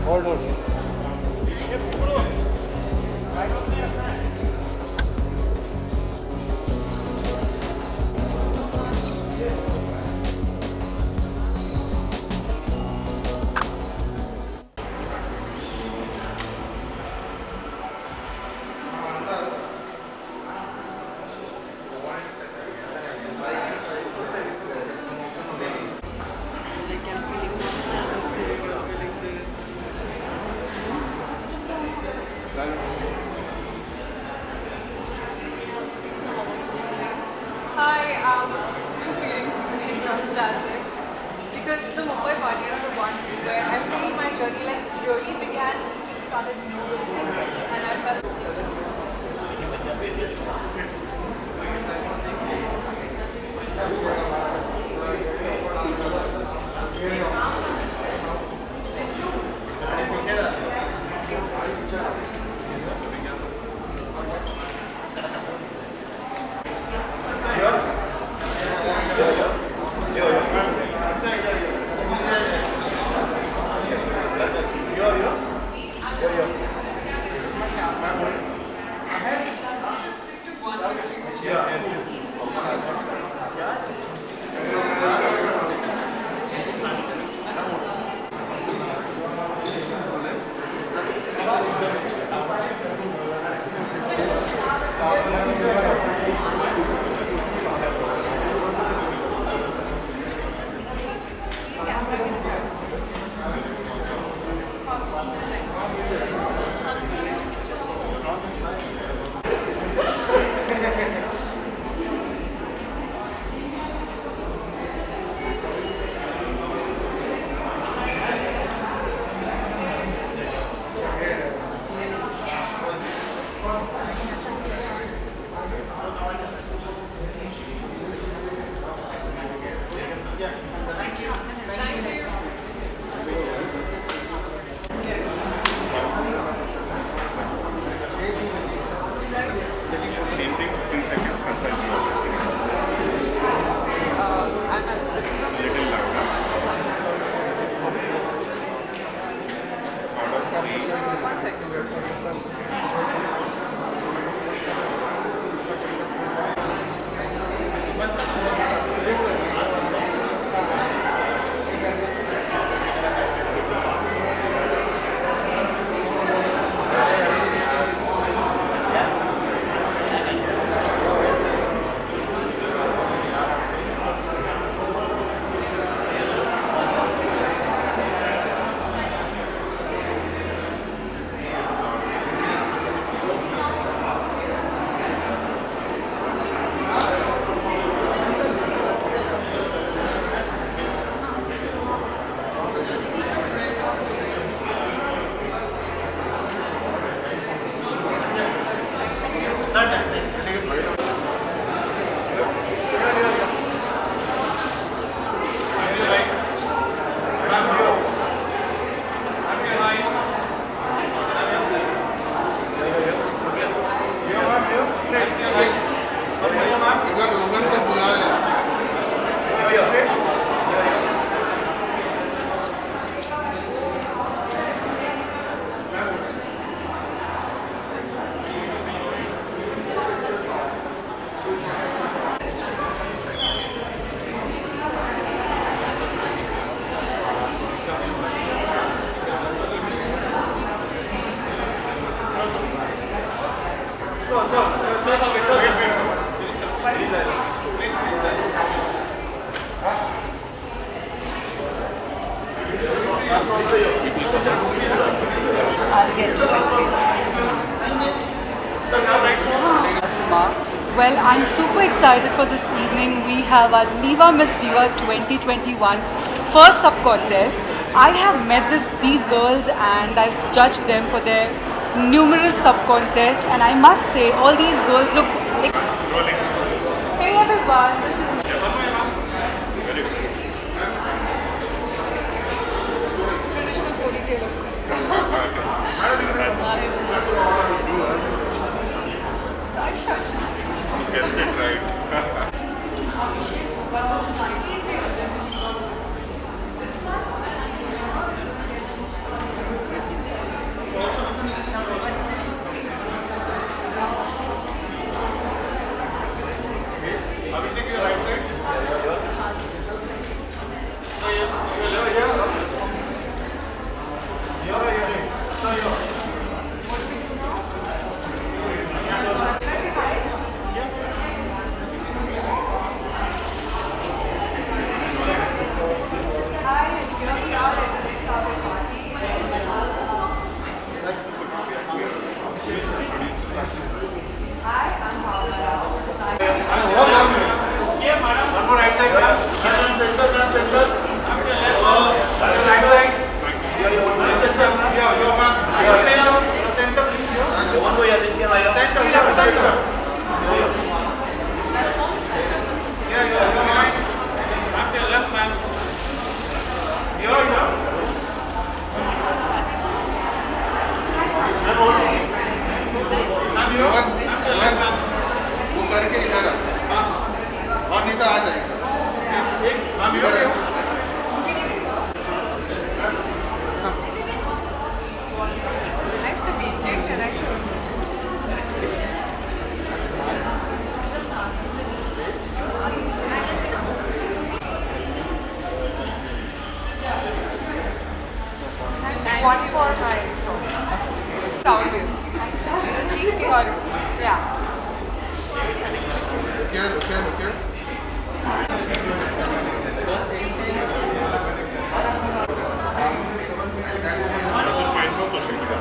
Hold on. Hi, I'm feeling really nostalgic because the Mumbai party are the one where I feel my journey really began. People started noticing me, and I felt one second. Well, I'm super excited for this evening. We have our Liva Miss Diva 2021 first sub contest. I have met these girls and I've judged them for their numerous sub contests, and I must say all these girls look. Hey everyone, this is traditional ponytail. Guessed it right. and one for my store. Round view. The cheek is, yeah. Look here. This is fine for social media.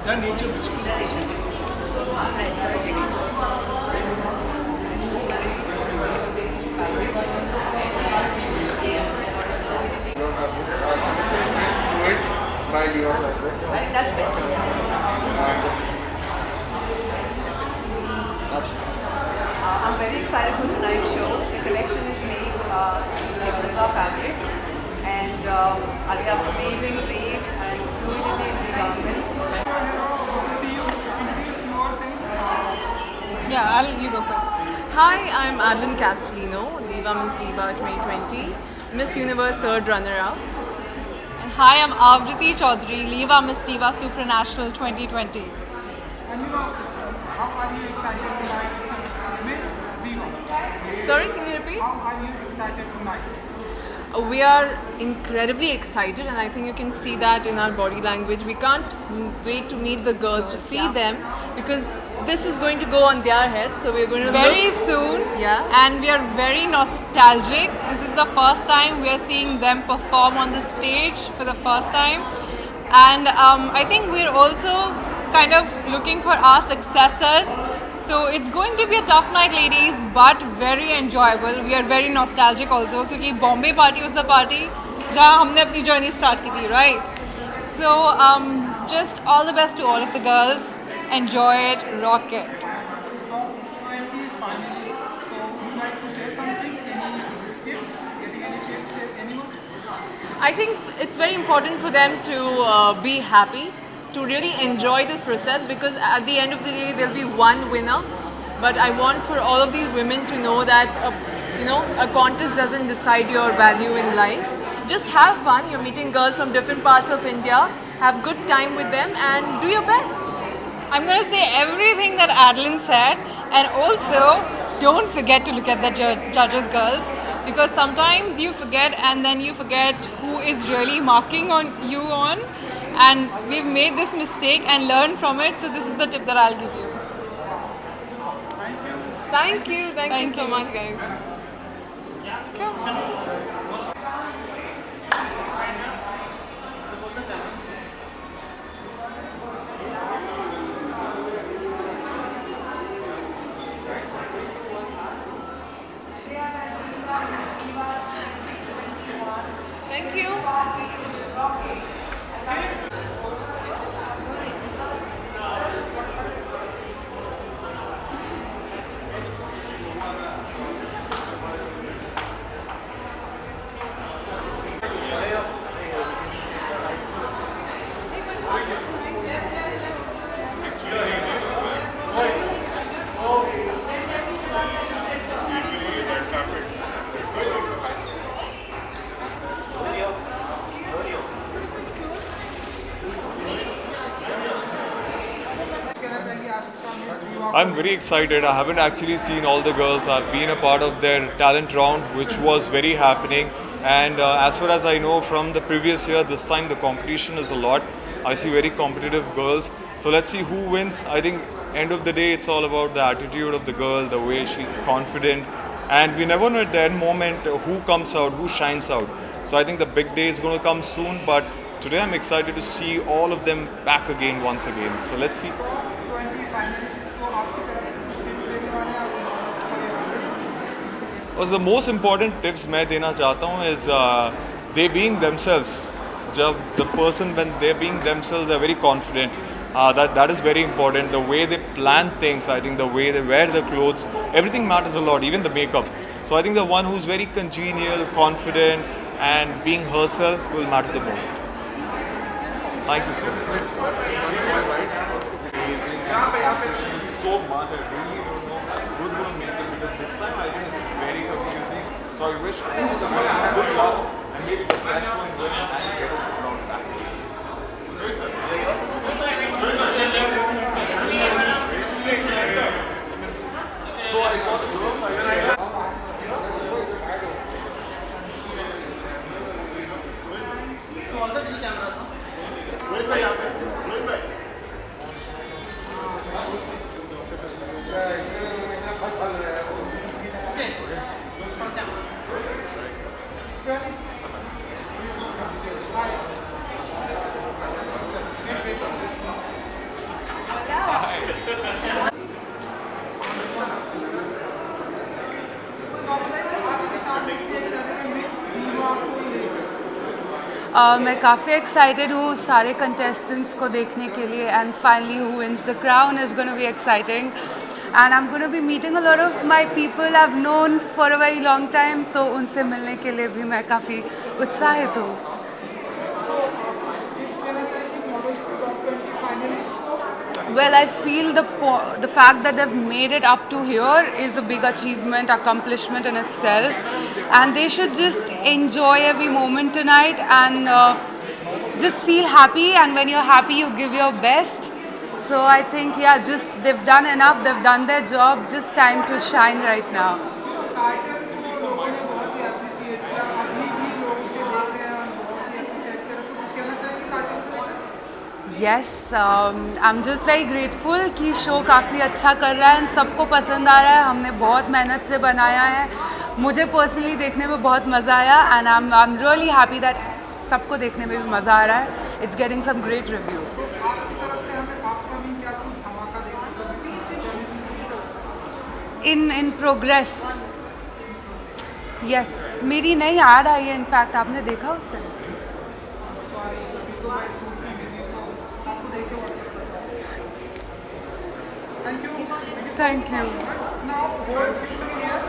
They're nature biscuits. By Leon That's better. I'm very excited for tonight's show. The collection is made using Replica fabrics, and I have amazing weight and fluidity in the garments. Yeah, you go first. Hi, I'm Adeline Castellino, Diva Miss Diva 2020, Miss Universe third runner-up. And hi, I'm Avriti Chaudhary, Leva Miss Diva Supranational 2020. And how are you excited tonight, Miss Diva? Sorry, can you repeat? How are you excited tonight? We are incredibly excited, and I think you can see that in our body language. We can't wait to meet the girls, to see them, because this is going to go on their heads. So we're going to Very look, soon, Yeah. and we are very nostalgic. This is the first time we are seeing them perform on the stage for the first time, and I think we're also kind of looking for our successors. So it's going to be a tough night, ladies, but very enjoyable. We are very nostalgic also, because Bombay party was the party जहाँ हमने अपनी journey start की थी, right? So just all the best to all of the girls. Enjoy it, rock it. Finally, so would you like to say something? Any tips? Getting any tips? Anyone? I think it's very important for them to be happy, to really enjoy this process, because at the end of the day there'll be one winner. But I want for all of these women to know that a contest doesn't decide your value in life. Just have fun. You're meeting girls from different parts of India. Have good time with them and do your best. I'm going to say everything that Adeline said, and also don't forget to look at the judges, girls, because sometimes you forget, and then you forget who is really marking on you on, and we've made this mistake and learned from it. So this is the tip that I'll give you. Thank you. Thank you Thank so you. much, guys. Thank you. I'm very excited. I haven't actually seen all the girls. I've been a part of their talent round, which was very happening. And as far as I know from the previous year, this time the competition is a lot. I see very competitive girls. So let's see who wins. I think end of the day, it's all about the attitude of the girl, the way she's confident. And we never know at the end moment who comes out, who shines out. So I think the big day is going to come soon. But today I'm excited to see all of them back again once again. So let's see. 20 finalists को आपकी तरफ से कुछ tips देने वाले हैं आप? और the most important tips मैं देना चाहता हूँ is they being themselves. जब the person when they being themselves are very confident. That is very important. The way they plan things, I think the way they wear the clothes, everything matters a lot. Even the makeup. So I think the one who's very congenial, confident, and being herself will matter the most. Thank you so much. So much. I really don't know who's going to make it because this time I think it's very confusing. So I wish all the best, good luck, and maybe the fresh one wins and get it from back. So I saw the girls. Shwani. Hi. So बताइए आज की शाम कितनी excited है miss दीवा को लेकर? मैं काफ़ी एक्साइटेड हूँ सारे कंटेस्टेंट्स को देखने के लिए and finally who wins the crown is gonna be exciting and I am gonna be meeting a lot of my people I have known for a very long time, तो उनसे मिलने के लिए भी मैं काफ़ी उत्साहित हूँ. So टिप्स देना चाहिए मॉडल्स को टॉप 20 फाइनलिस्ट को. Well, I feel the fact that they've made it up to here is a big achievement, accomplishment in itself, and they should just enjoy every moment tonight and just feel happy. And when you're happy, you give your best. So I think, yeah, just they've done enough. They've done their job. Just time to shine right now. Title को लोगों ने बहुत ही appreciate किया, अभी भी लोग इसे देख रहे हैं और बहुत ही अप्रिशिएट कर रहे हैं. तो कुछ कहना चाहिए टाइटल को लेकर? Yes, I'm just very grateful कि शो काफ़ी अच्छा कर रहा है, सबको पसंद आ रहा है. हमने बहुत मेहनत से बनाया है. मुझे पर्सनली देखने में बहुत मज़ा आया and I am really happy that सबको देखने में भी मज़ा आ रहा है. It's getting some great reviews. आपकी तरफ से हमें अपकमिंग क्या कुछ धमाका देखने को मिलेगा? In progress. यस, मेरी नई ऐड आई है इनफैक्ट, आपने देखा उसे? सॉरी, अभी तो मैं शूट में बिजी था, आपको देख के व्हाट्सएप करता हूँ. Thank you. Thank you. Now board fixing here.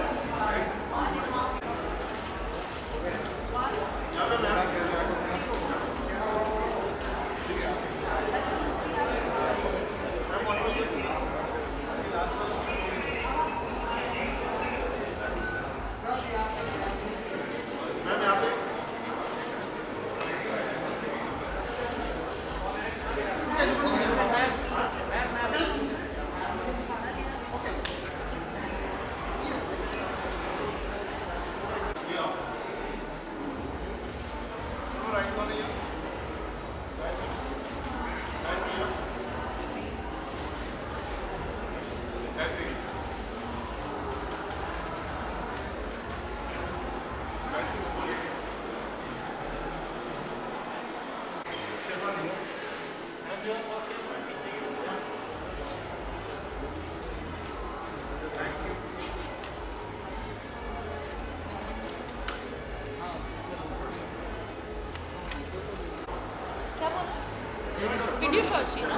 Video shot चाहिए ना?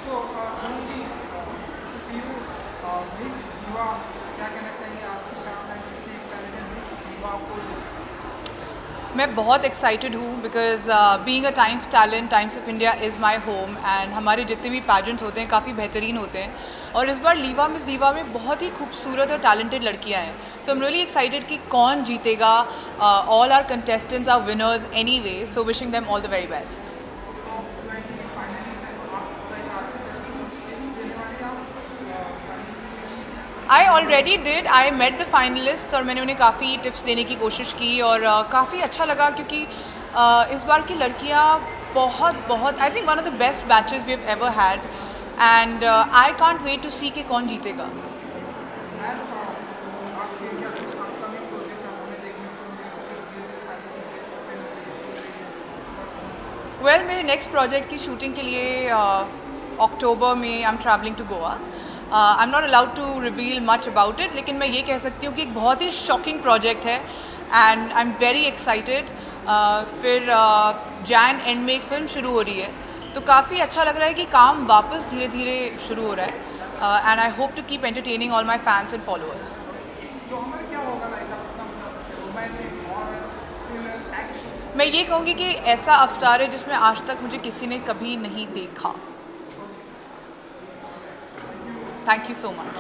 So, Anuji, to you, Miss Diva, क्या कहना चाहिए आपकी शाम में कितनी एक्साइटेड है मिस दीवा को लेकर? मैं बहुत एक्साइटेड हूँ because being a times talent, times of India is my home and हमारे जितने भी पैजेंट्स होते हैं काफ़ी बेहतरीन होते हैं. और इस बार लीवा मिस दीवा में बहुत ही खूबसूरत और टैलेंटेड लड़कियाँ हैं. So I am really excited कि कौन जीतेगा. All are contestants are winners anyway, so wishing them all the very best. I already did. I met the finalist और मैंने उन्हें काफ़ी टिप्स देने की कोशिश की और काफ़ी अच्छा लगा क्योंकि इस बार की लड़कियाँ बहुत I think one of the best batches we have ever had and I can't wait to see कि कौन जीतेगा. वेल, मेरे नेक्स्ट प्रोजेक्ट की शूटिंग के लिए अक्टूबर में I am travelling to Goa. I am not allowed to reveal much about it, लेकिन मैं ये कह सकती हूँ कि एक बहुत ही शॉकिंग प्रोजेक्ट है and I am very excited. फिर जैन एंड में एक फिल्म शुरू हो रही है, तो काफ़ी अच्छा लग रहा है कि काम वापस धीरे धीरे शुरू हो रहा है and I hope to keep entertaining all my fans and followers. Genre क्या होगा लाइक अपना रोमांटिक हॉरर थ्रिलर एक्शन? मैं ये कहूँगी कि ऐसा अवतार है जिसमें आज तक मुझे किसी ने कभी नहीं देखा। Thank you so much.